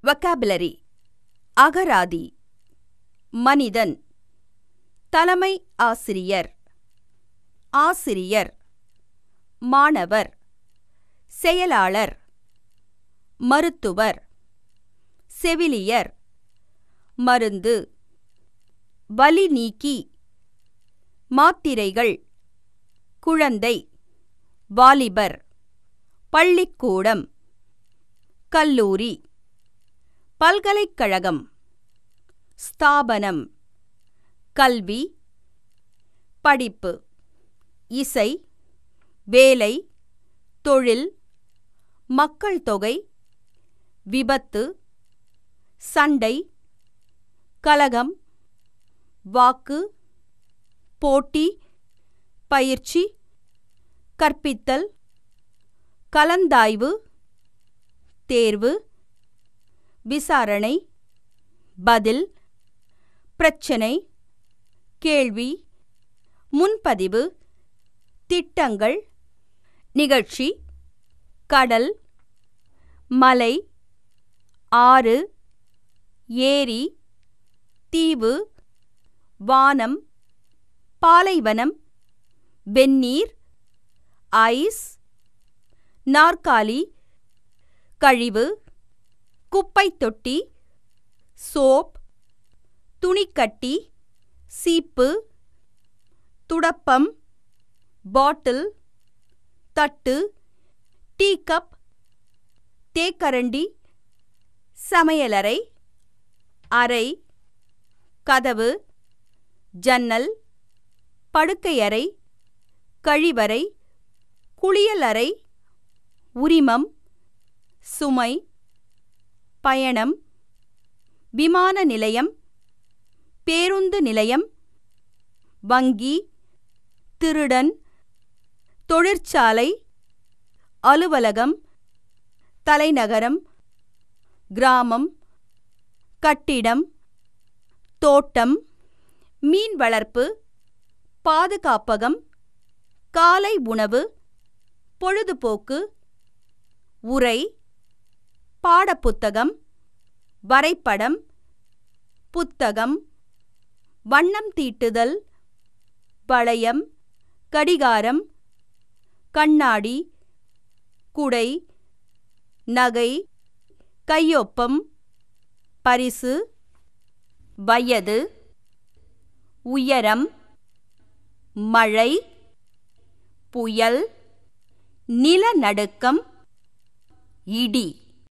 vocabulary அகராதி மனிதன் தலைமை ஆசிரியர் ஆசிரியர் மாணவர் செயலாளர் மருத்துவர் செவிலியர் மருந்து வலி நீக்கி மாத்திரைகள் குழந்தை வாலிபர் பள்ளிக்கூடம் கல்லூரி பல்கலைக்கழகம் ஸ்தாபனம் கல்வி படிப்பு இசை வேலை தொழில் மக்கள் தொகை விபத்து சண்டை கலகம் வாக்கு போட்டி பயிற்சி கற்பித்தல் கலந்தாய்வு தேர்வு விசாரணை பதில் பிரச்சனை கேள்வி முன்பதிவு திட்டங்கள் நிகழ்ச்சி கடல் மலை ஆறு ஏரி தீவு வானம் பாலைவனம் வெந்நீர் ஐஸ் நாற்காலி கழிவு குப்பைத் தொட்டி சோப் துணிக்கட்டி சீப்பு துடப்பம் பாட்டில் தட்டு டீக்கப் தேக்கரண்டி சமையலறை அறை கதவு ஜன்னல் படுக்கையறை கழிவறை குளியலறை உரிமம் சுமை பயணம் விமான நிலையம் பேருந்து நிலையம் வங்கி திருடன் தொழிற்சாலை அலுவலகம் தலைநகரம் கிராமம் கட்டிடம் தோட்டம் மீன் வளர்ப்பு பாதுகாப்பகம் காலை உணவு பொழுதுபோக்கு உரை பாடப்புத்தகம் வரைபடம் புத்தகம் வண்ணம் தீட்டுதல் வளையம் கடிகாரம் கண்ணாடி குடை நகை கையொப்பம் பரிசு வயது உயரம் மழை புயல் நிலநடுக்கம் இடி